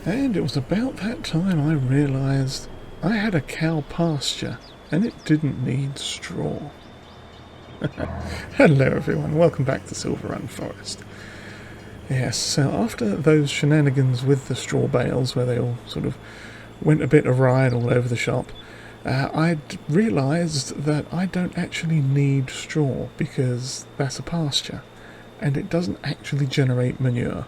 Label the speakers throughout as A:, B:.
A: And it was about that time I realised I had a cow pasture and it didn't need straw. Hello everyone, welcome back to Silverrun Forest. Yes, so after those shenanigans with the straw bales where they all sort of went a bit awry all over the shop, I'd realised that I don't actually need straw because that's a pasture and it doesn't actually generate manure.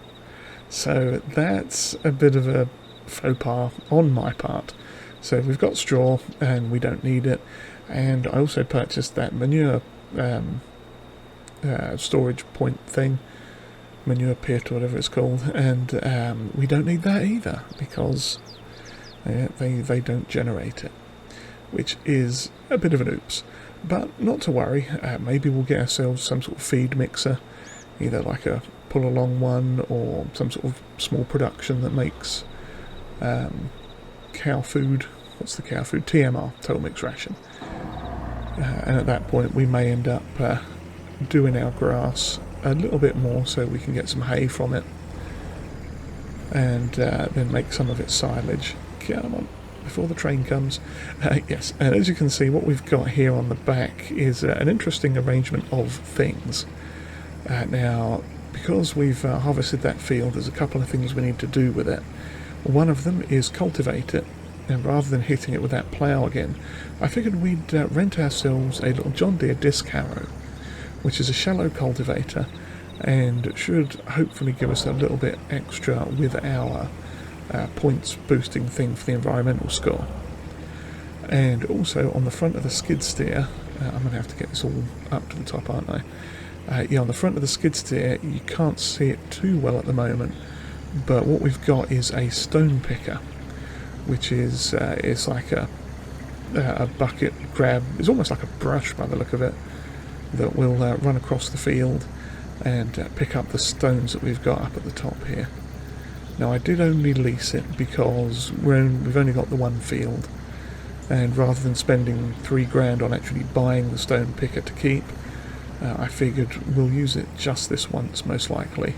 A: So that's a bit of a faux pas on my part. So we've got straw and we don't need it, and I also purchased that manure storage point thing, manure pit or whatever it's called, and we don't need that either because they don't generate it, which is a bit of an oops. But not to worry, maybe we'll get ourselves some sort of feed mixer, either like a pull along one or some sort of small production that makes cow food. What's the cow food? TMR, total mixed ration. And at that point we may end up doing our grass a little bit more so we can get some hay from it, and then make some of it silage. Come on, before the train comes. Yes, and as you can see, what we've got here on the back is an interesting arrangement of things. Now, because we've harvested that field, there's a couple of things we need to do with it. One of them is cultivate it, and rather than hitting it with that plough again, I figured we'd rent ourselves a little John Deere disc harrow, which is a shallow cultivator, and should hopefully give us a little bit extra with our points boosting thing for the environmental score. And also on the front of the skid steer, I'm going to have to get this all up to the top, aren't I? Yeah, on the front of the skid steer, you can't see it too well at the moment, but what we've got is a stone picker, which is it's like a bucket grab. It's almost like a brush by the look of it, that will run across the field and pick up the stones that we've got up at the top here. Now, I did only lease it because we've only got the one field, and rather than spending £3 on actually buying the stone picker to keep, I figured we'll use it just this once, most likely.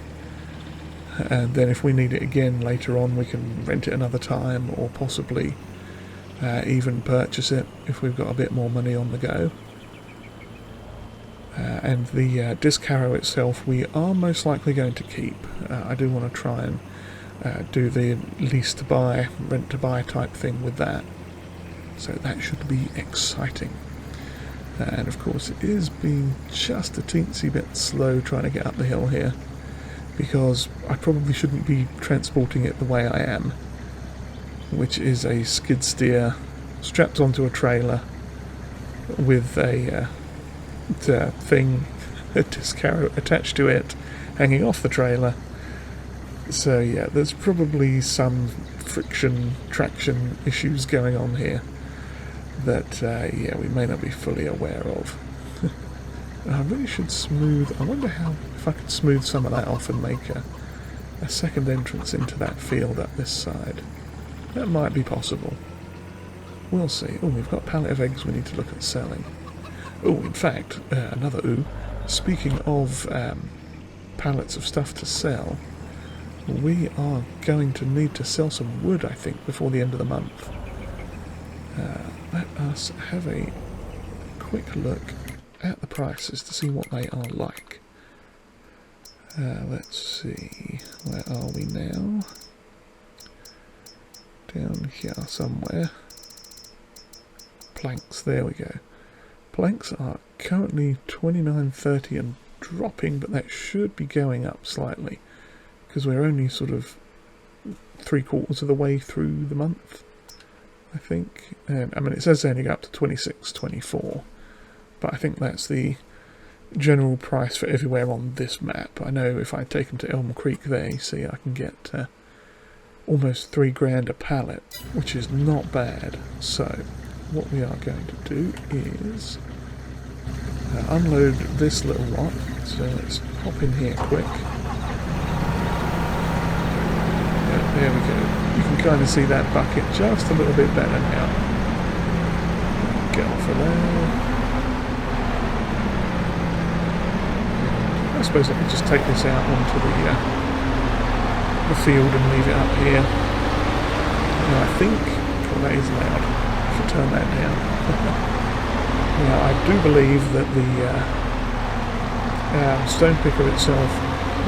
A: And then if we need it again later on, we can rent it another time, or possibly even purchase it if we've got a bit more money on the go. And the disc harrow itself, we are most likely going to keep. I do want to try and do the lease to buy, rent to buy type thing with that. So that should be exciting. And of course it is being just a teensy bit slow trying to get up the hill here, because I probably shouldn't be transporting it the way I am, which is a skid steer strapped onto a trailer with a thing, a disc harrow attached to it, hanging off the trailer. So yeah, there's probably some friction, traction issues going on here that yeah, we may not be fully aware of. I really should smooth. I wonder if I could smooth some of that off and make a second entrance into that field up this side. That might be possible. We'll see. Oh, we've got a pallet of eggs we need to look at selling. Oh, in fact, another ooh. Speaking of pallets of stuff to sell, we are going to need to sell some wood, I think, before the end of the month. Let us have a quick look at the prices to see what they are like. Let's see, where are we now? Down here somewhere. Planks, there we go. Planks are currently $29.30 and dropping, but that should be going up slightly, because we're only sort of 3/4 of the way through the month. I think. And I mean, it says they only go up to 26.24, but I think that's the general price for everywhere on this map. I know if I take them to Elm Creek there, you see I can get almost $3 a pallet, which is not bad. So what we are going to do is unload this little lot. So let's hop in here quick. There we go. You can kind of see that bucket just a little bit better now. Get off of there. I suppose I could just take this out onto the field and leave it up here. Now I think, well, that is loud. I should turn that down. Now I do believe that the stone picker itself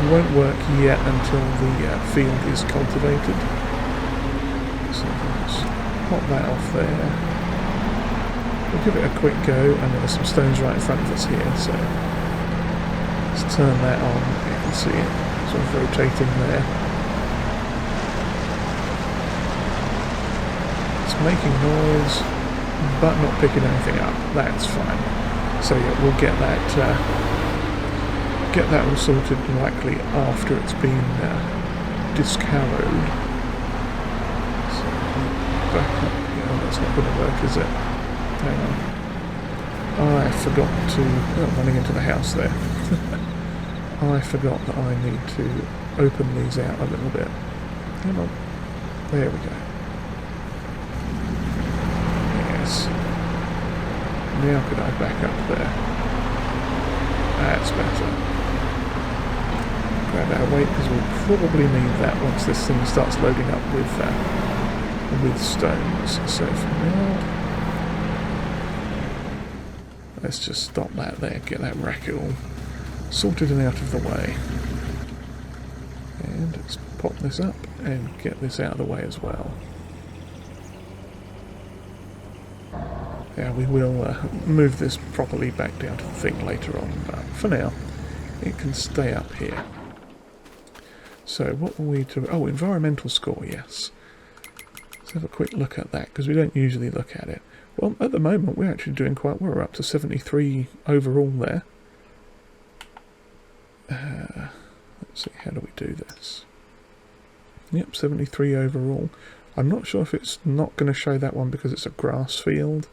A: won't work yet until the field is cultivated. So let's pop that off there. We'll give it a quick go, and there's some stones right in front of us here, so let's turn that on. You can see it sort of rotating there. It's making noise, but not picking anything up. That's fine. So yeah, we'll get that all sorted likely after it's been discarrowed. So back up. Yeah, that's not going to work, is it? Hang on. I forgot to... Oh, running into the house there. I forgot that I need to open these out a little bit. Come on. There we go. Yes. Now could I back up there? That's better. Grab our weight, because we'll probably need that once this thing starts loading up with stones. So for now, let's just stop that there, get that racket all sorted and out of the way. And let's pop this up and get this out of the way as well. Yeah, we will move this properly back down to the thing later on, but for now, it can stay up here. So what will we do? Oh, environmental score, yes. Let's have a quick look at that, because we don't usually look at it. Well, at the moment, we're actually doing quite well. We're up to 73 overall there. Let's see, how do we do this? Yep, 73 overall. I'm not sure if it's not going to show that one because it's a grass field,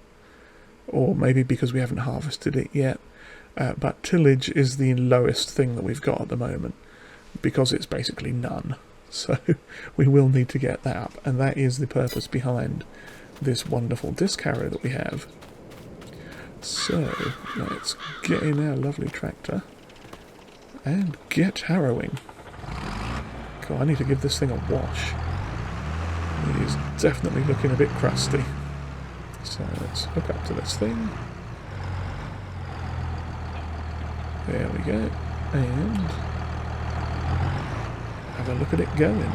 A: or maybe because we haven't harvested it yet. But tillage is the lowest thing that we've got at the moment, because it's basically none. So we will need to get that up, and that is the purpose behind this wonderful disc harrow that we have. So let's get in our lovely tractor and get harrowing. God, I need to give this thing a wash. It is definitely looking a bit crusty. So let's hook up to this thing. There we go. And have a look at it going.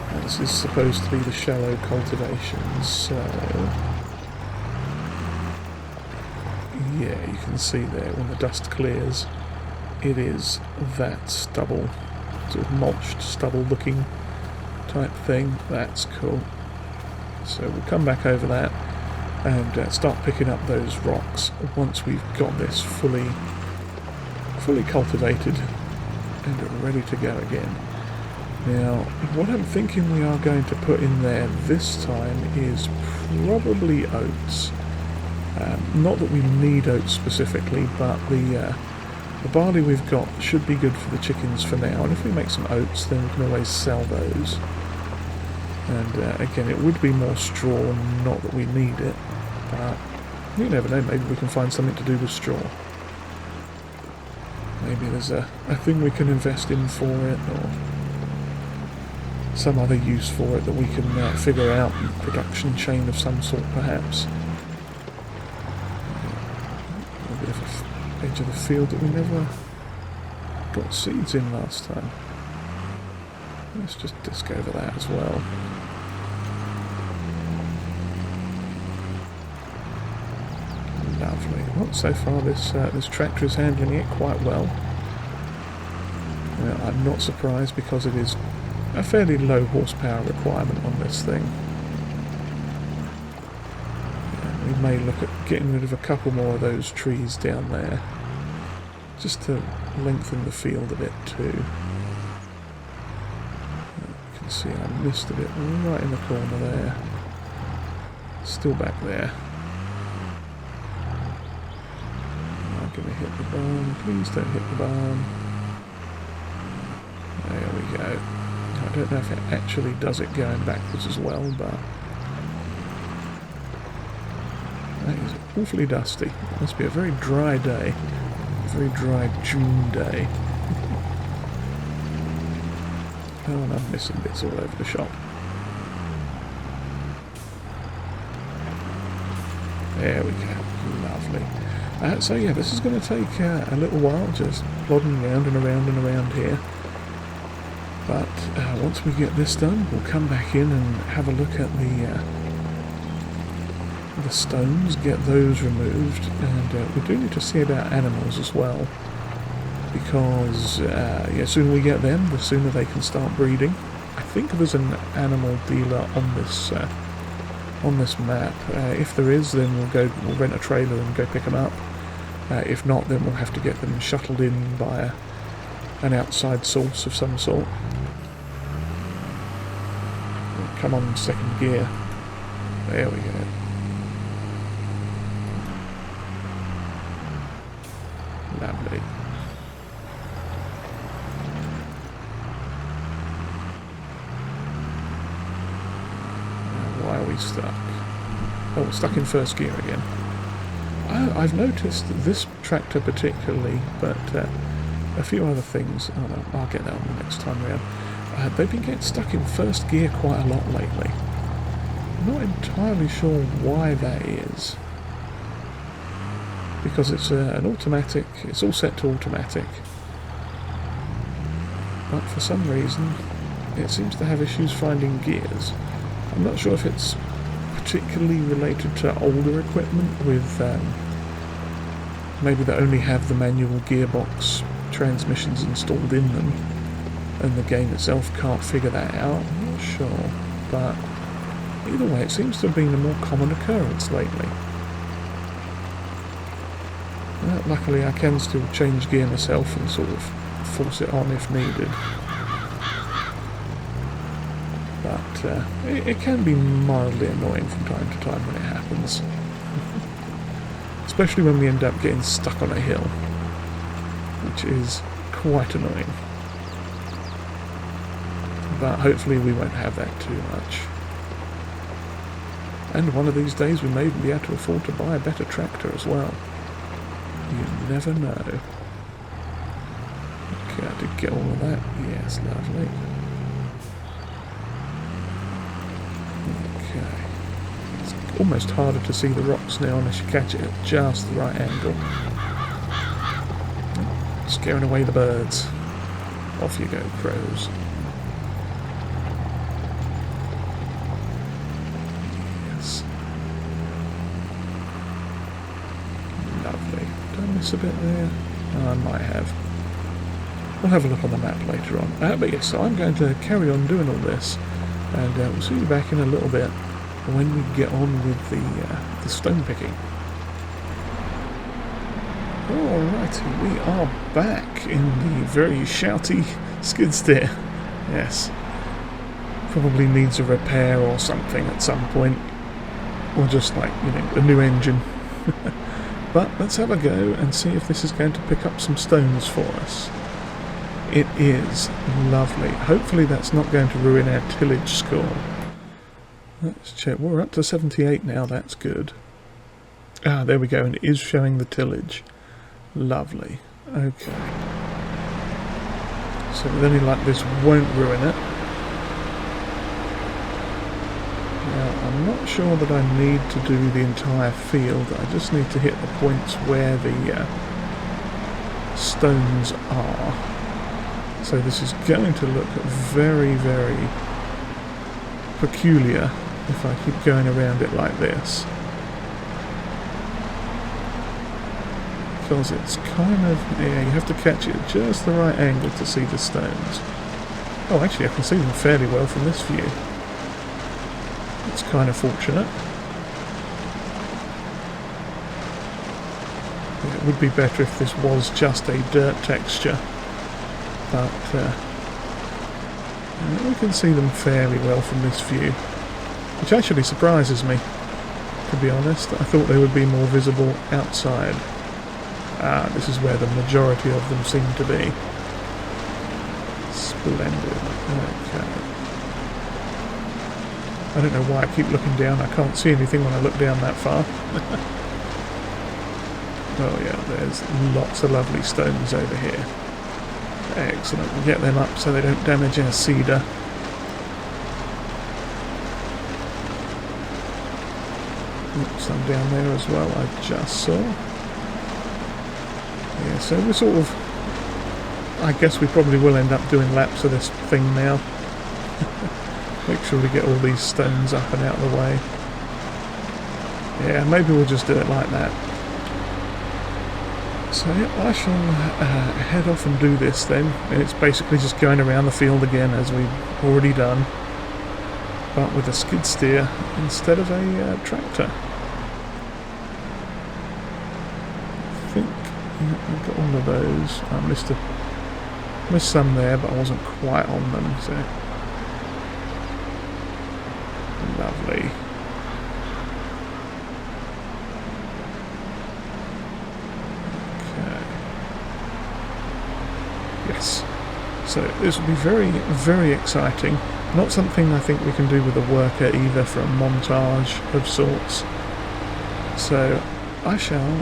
A: Now this is supposed to be the shallow cultivation, so yeah, you can see there when the dust clears, it is that stubble, sort of mulched stubble looking type thing. That's cool. So we'll come back over that and start picking up those rocks once we've got this fully cultivated and ready to go again. Now, what I'm thinking we are going to put in there this time is probably oats. Not that we need oats specifically, but the barley we've got should be good for the chickens for now, and if we make some oats then we can always sell those. And again, it would be more straw, not that we need it, but you never know, maybe we can find something to do with straw. Maybe there's a thing we can invest in for it, or some other use for it that we can figure out, a production chain of some sort perhaps. A bit of an edge of the field that we never got seeds in last time. Let's just disc over that as well. Lovely. Well, so far this tractor is handling it quite well. I'm not surprised because it is a fairly low horsepower requirement on this thing. We may look at getting rid of a couple more of those trees down there, just to lengthen the field a bit too. You can see I missed a bit right in the corner there. Still back there. I'm going to hit the barn. Please don't hit the barn. There we go. I don't know if it actually does it going backwards as well, but that is awfully dusty. It must be a very dry day. A very dry June day. Oh, and I'm missing bits all over the shop. There we go. Lovely. So yeah, this is going to take a little while, just plodding around and around and around here. But once we get this done, we'll come back in and have a look at the stones, get those removed, and we do need to see about animals as well, because the sooner we get them, the sooner they can start breeding. I think there's an animal dealer on this map. If there is, then we'll rent a trailer and go pick them up. If not, then we'll have to get them shuttled in by an outside source of some sort. Come on, second gear. There we go. Lovely. Why are we stuck? Oh, we're stuck in first gear again. I've noticed this tractor particularly, but a few other things. Oh no, I'll get that on the next time round. They've been getting stuck in first gear quite a lot lately. I'm not entirely sure why that is. Because it's an automatic, it's all set to automatic. But for some reason, it seems to have issues finding gears. I'm not sure if it's particularly related to older equipment with maybe they only have the manual gearbox transmissions installed in them, and the game itself can't figure that out. I'm not sure, but either way, it seems to have been a more common occurrence lately. Luckily, I can still change gear myself and sort of force it on if needed. But it can be mildly annoying from time to time when it happens. Especially when we end up getting stuck on a hill, which is quite annoying. But hopefully we won't have that too much. And one of these days we may even be able to afford to buy a better tractor as well. You never know. Okay, I did get all of that. Yes, lovely. Okay. It's almost harder to see the rocks now unless you catch it at just the right angle. Scaring away the birds. Off you go, crows. Yes. Lovely. Did I miss a bit there? Oh, I might have. We'll have a look on the map later on. But yes, so I'm going to carry on doing all this, and we'll see you back in a little bit when we get on with the stone picking. Alrighty, we are back in the very shouty skid steer. Yes. Probably needs a repair or something at some point. Or just like, a new engine. But let's have a go and see if this is going to pick up some stones for us. It is lovely. Hopefully that's not going to ruin our tillage score. Let's check. We're up to 78 now, that's good. Ah, there we go, and it is showing the tillage. Lovely. Okay. So with any luck this won't ruin it. Now, I'm not sure that I need to do the entire field. I just need to hit the points where the stones are. So this is going to look very, very peculiar if I keep going around it like this. Because it's kind of, yeah, you have to catch it at just the right angle to see the stones. Oh, actually I can see them fairly well from this view. It's kind of fortunate. It would be better if this was just a dirt texture, but we can see them fairly well from this view, which actually surprises me, to be honest. I thought they would be more visible outside. This is where the majority of them seem to be. Splendid. Okay. I don't know why I keep looking down. I can't see anything when I look down that far. Oh yeah, there's lots of lovely stones over here. Excellent. We'll get them up so they don't damage our cedar. Some down there as well, I just saw. Yeah, so we're sort of... I guess we probably will end up doing laps of this thing now. Make sure we get all these stones up and out of the way. Yeah, maybe we'll just do it like that. So yeah, I shall head off and do this then. And it's basically just going around the field again as we've already done, but with a skid steer instead of a tractor. I think I've got all of those. I missed some there, but I wasn't quite on them, so lovely. Yes, so this will be very, very exciting. Not something I think we can do with a worker either, for a montage of sorts. So I shall,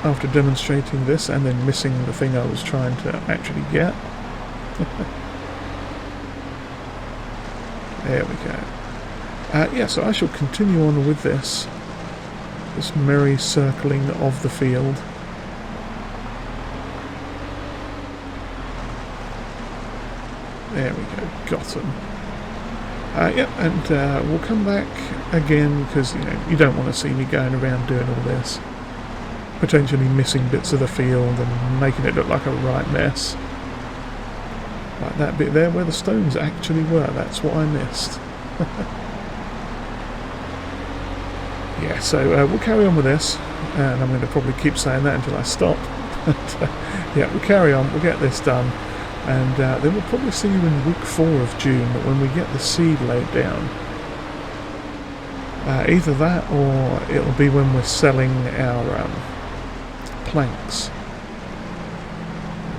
A: after demonstrating this and then missing the thing I was trying to actually get. There we go. Yeah, so I shall continue on with this merry circling of the field. There we go, got them. Yep, and we'll come back again, because you don't want to see me going around doing all this, potentially missing bits of the field and making it look like a right mess. Like that bit there where the stones actually were, that's what I missed. Yeah, so we'll carry on with this, and I'm going to probably keep saying that until I stop. But, yeah, we'll carry on, we'll get this done. And then we'll probably see you in week 4 of June when we get the seed laid down. Either that, or it'll be when we're selling our planks.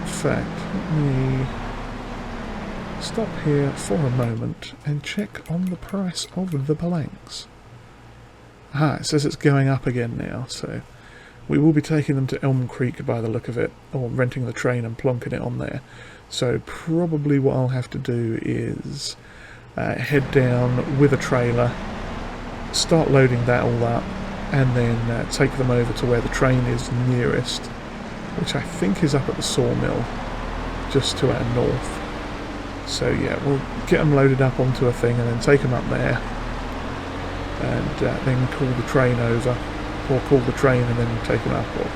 A: In fact, let me stop here for a moment and check on the price of the planks. It says it's going up again now, so we will be taking them to Elm Creek by the look of it, or renting the train and plonking it on there. So probably what I'll have to do is head down with a trailer, start loading that all up, and then take them over to where the train is nearest, which I think is up at the sawmill, just to our north. So yeah, we'll get them loaded up onto a thing and then take them up there, and then call the train over, or call the train and then take them up, or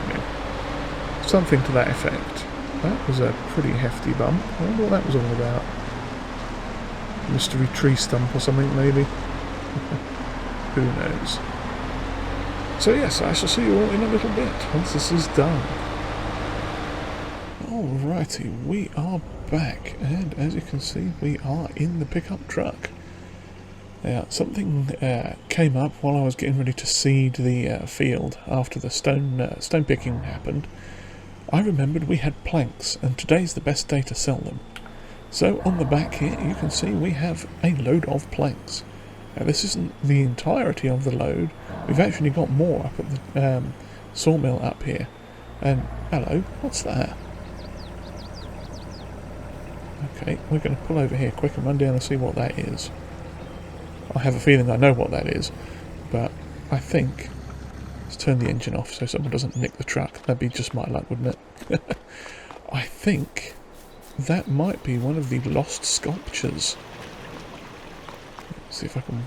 A: something to that effect. That was a pretty hefty bump. I wonder what that was all about. Mystery tree stump or something, maybe? Who knows? So yes, I shall see you all in a little bit, once this is done. Alrighty, we are back, and as you can see, we are in the pickup truck. Now, something came up while I was getting ready to seed the field after the stone picking happened. I remembered we had planks, and today's the best day to sell them. So on the back here you can see we have a load of planks. Now this isn't the entirety of the load, we've actually got more up at the sawmill up here. And hello, what's that? Okay, we're going to pull over here quick and run down and see what that is. I have a feeling I know what that is, but I think... Let's turn the engine off so someone doesn't nick the truck. That'd be just my luck, wouldn't it? I think that might be one of the lost sculptures. Let's see if I can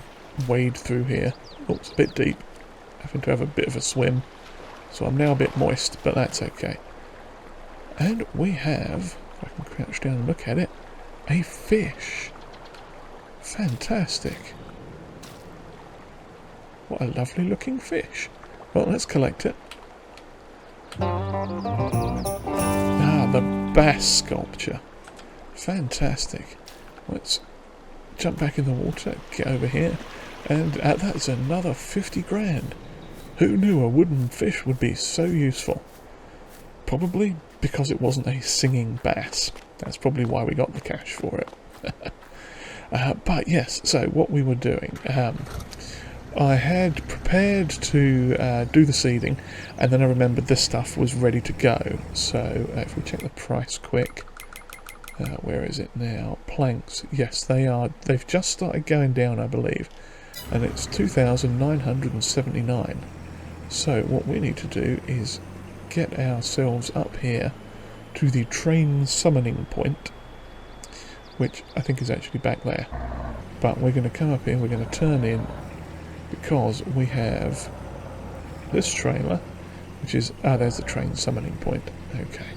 A: wade through here. Oh, it's a bit deep. Having to have a bit of a swim. So I'm now a bit moist, but that's okay. And we have, if I can crouch down and look at it, A fish. Fantastic. What a lovely looking fish. Well, let's collect it. Ah, the bass sculpture. Fantastic. Let's jump back in the water, get over here, and that's another 50 grand. Who knew a wooden fish would be so useful? Probably because it wasn't a singing bass. That's probably why we got the cash for it. But yes, so what we were doing, I had prepared to do the seeding, and then I remembered this stuff was ready to go. So if we check the price quick, where is it now? Planks, yes, they've just started going down, I believe, and it's 2,979. So what we need to do is get ourselves up here to the train summoning point, which I think is actually back there. But we're going to come up here, we're going to turn in, because we have this trailer, which is, there's the train summoning point. Okay.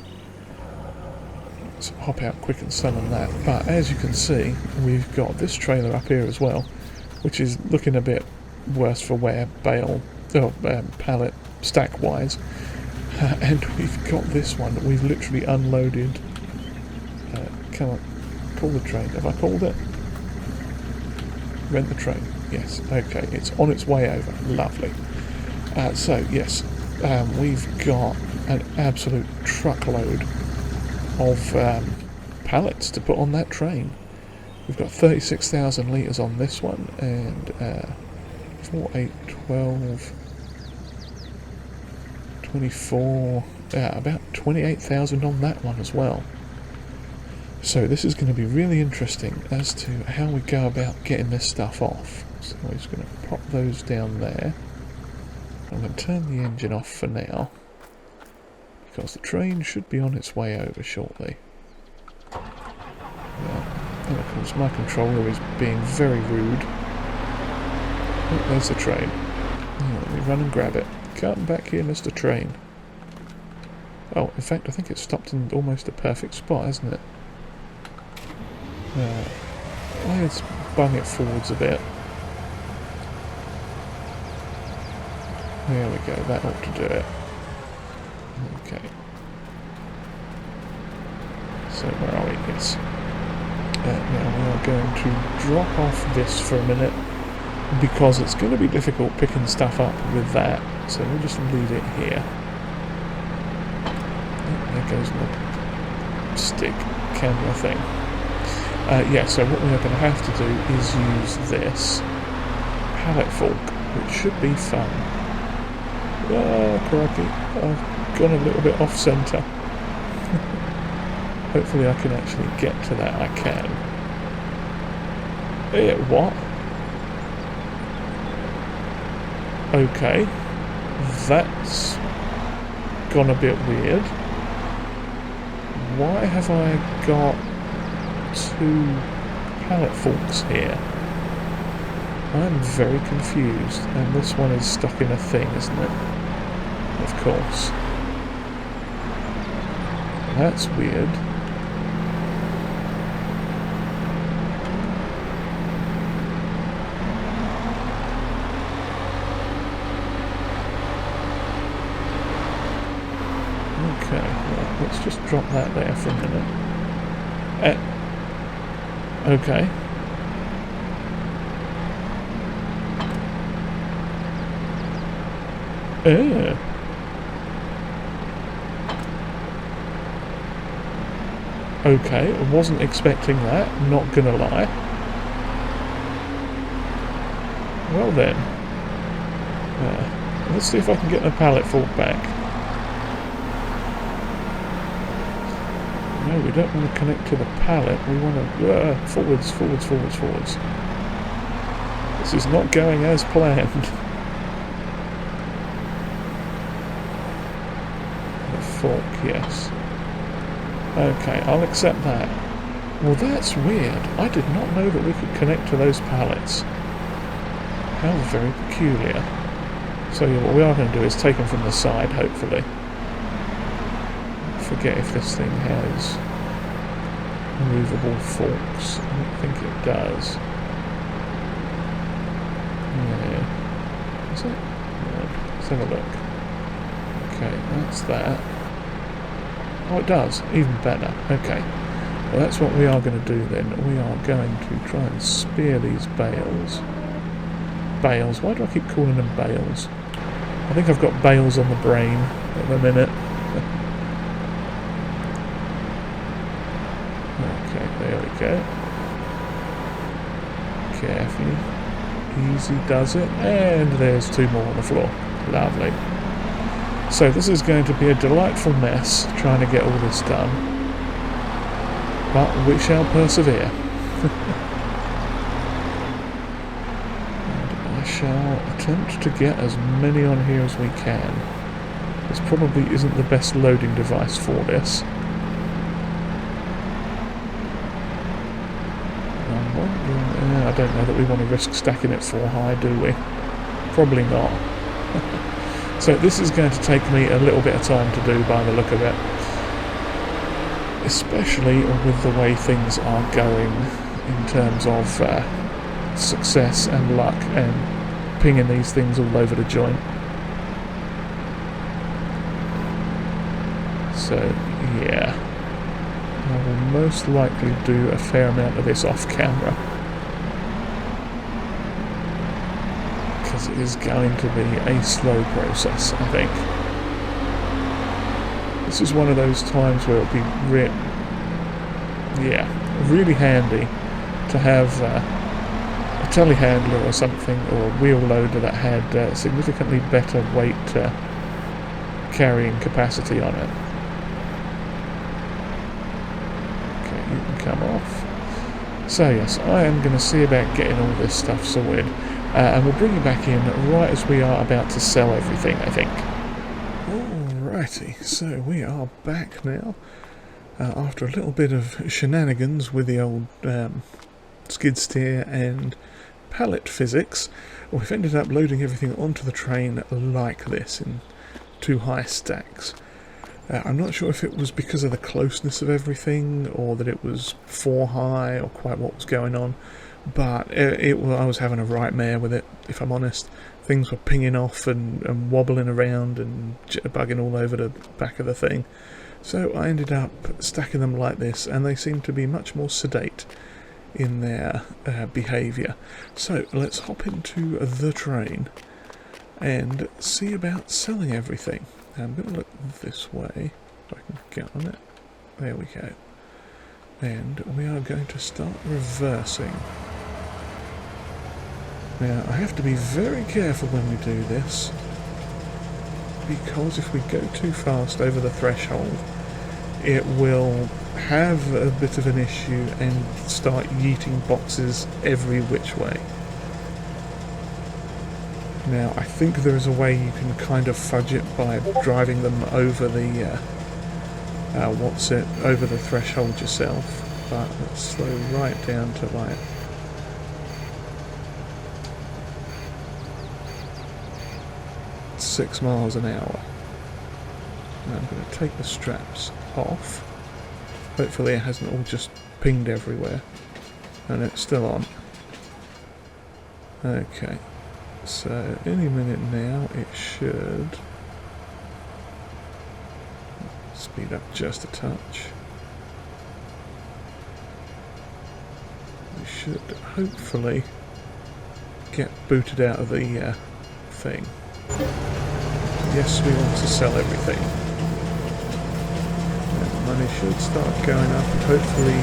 A: Let's hop out quick and summon that. But as you can see, we've got this trailer up here as well, which is looking a bit worse for wear, pallet stack wise. And we've got this one that we've literally unloaded. Come on, call the train. Have I called it? Rent the train. Yes, okay, it's on its way over. Lovely. So, yes, we've got an absolute truckload of pallets to put on that train. We've got 36,000 litres on this one, and 4, 8, 12, 24, about 28,000 on that one as well. So this is going to be really interesting as to how we go about getting this stuff off. So we're just going to pop those down there. I'm going to turn the engine off for now, because the train should be on its way over shortly. And of course my controller is being very rude. Oh, there's the train. Oh, let me run and grab it. Come back here, Mr. Train. Oh, in fact I think it's stopped in almost a perfect spot, hasn't it? Let's bung it forwards a bit. There we go, that ought to do it. Okay. So where are we? Yes. Now we are going to drop off this for a minute, because it's going to be difficult picking stuff up with that. So we'll just leave it here. Oh, there goes my stick camera thing. Yeah, so what we are going to have to do is use this pallet fork, which should be fun. Oh, crikey. I've gone a little bit off centre. Hopefully I can actually get to that. I can. What? Okay. That's gone a bit weird. Why have I got 2 pallet forks here? I'm very confused, and this one is stuck in a thing, isn't it? Of course. That's weird. Okay, well, let's just drop that there for a minute. Okay. Okay, I wasn't expecting that, not gonna lie. Well then. Let's see if I can get the pallet fork back. No, we don't want to connect to the pallet, we want to forwards. This is not going as planned. The fork, yes. Okay, I'll accept that. Well, that's weird. I did not know that we could connect to those pallets. How very peculiar. So yeah, what we are going to do is take them from the side, hopefully. Forget if this thing has movable forks? I don't think it does. No. Is it? No. Let's have a look. Okay, that's that. Oh, it does. Even better. Okay. Well, that's what we are going to do then. We are going to try and spear these bales. Bales? Why do I keep calling them bales? I think I've got bales on the brain at the minute. Okay, there we go. Carefully. Easy does it. And there's 2 more on the floor. Lovely. So this is going to be a delightful mess trying to get all this done. But we shall persevere. And I shall attempt to get as many on here as we can. This probably isn't the best loading device for this. I'm wondering, I don't know that we want to risk stacking it 4 high, do we? Probably not. So this is going to take me a little bit of time to do by the look of it. Especially with the way things are going in terms of success and luck and pinging these things all over the joint. So, yeah. I will most likely do a fair amount of this off camera. Because it is going to be a slow process, I think. This is one of those times where it'll be really handy to have a telehandler or something, or a wheel loader that had significantly better weight carrying capacity on it. Okay, you can come off. So yes, I am going to see about getting all this stuff sorted, and we'll bring you back in right as we are about to sell everything, I think. Alrighty, so we are back now, after a little bit of shenanigans with the old skid steer and pallet physics. We've ended up loading everything onto the train like this, in 2 high stacks. I'm not sure if it was because of the closeness of everything, or that it was 4 high, or quite what was going on, but I was having a right mare with it, if I'm honest. Things were pinging off and wobbling around and jitterbugging all over the back of the thing. So I ended up stacking them like this, and they seem to be much more sedate in their behaviour. So let's hop into the train and see about selling everything. Now, I'm going to look this way, if I can get on it. There we go. And we are going to start reversing. Now, I have to be very careful when we do this, because if we go too fast over the threshold, it will have a bit of an issue and start yeeting boxes every which way. Now, I think there is a way you can kind of fudge it by driving them over the over the threshold yourself, but let's slow right down to like 6 miles an hour. Now I'm going to take the straps off. Hopefully it hasn't all just pinged everywhere. And it's still on. Okay. So any minute now it should speed up just a touch. We should hopefully get booted out of the thing. Yes, we want to sell everything. And the money should start going up, and hopefully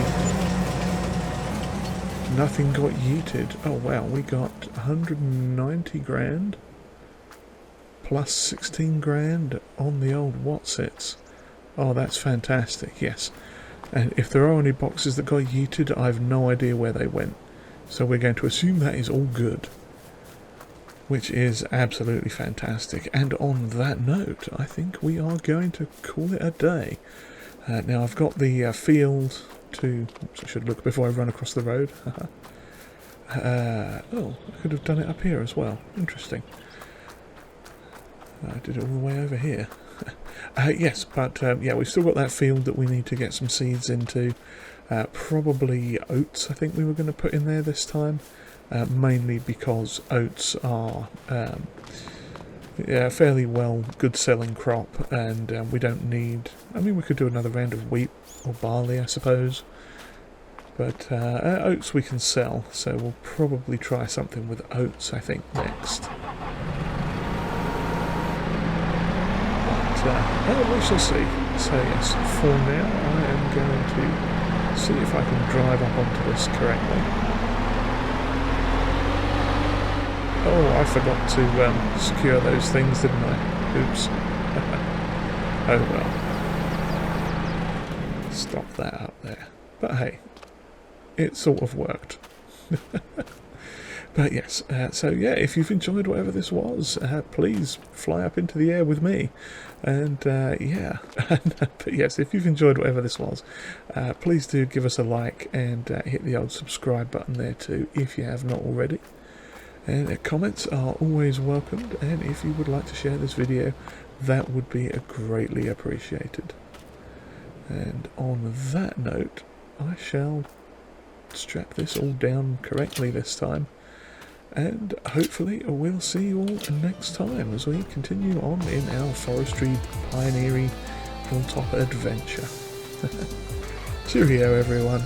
A: nothing got yeeted. Oh wow, we got 190 grand plus 16 grand on the old Watsits. Oh, that's fantastic, yes. And if there are any boxes that got yeeted, I have no idea where they went. So we're going to assume that is all good, which is absolutely fantastic. And on that note, I think we are going to call it a day. Now I've got the field to... Oops, I should look before I run across the road. Oh, I could have done it up here as well. Interesting. I did it all the way over here. Yes, but yeah, we've still got that field that we need to get some seeds into. Probably oats I think we were going to put in there this time, mainly because oats are a fairly well good selling crop, and we don't need, I mean we could do another round of wheat or barley I suppose, but oats we can sell, so we'll probably try something with oats I think next. But we shall see. So yes, for now I am going to see if I can drive up onto this correctly. Oh, I forgot to secure those things, didn't I? Oops. Oh well. Stop that up there. But hey, it sort of worked. But yes, so yeah, if you've enjoyed whatever this was, please fly up into the air with me. And yeah, but yes, if you've enjoyed whatever this was, please do give us a like and hit the old subscribe button there too, if you have not already. And comments are always welcomed, and if you would like to share this video, that would be greatly appreciated. And on that note, I shall strap this all down correctly this time. And hopefully we'll see you all next time as we continue on in our forestry pioneering hilltop adventure. Cheerio everyone.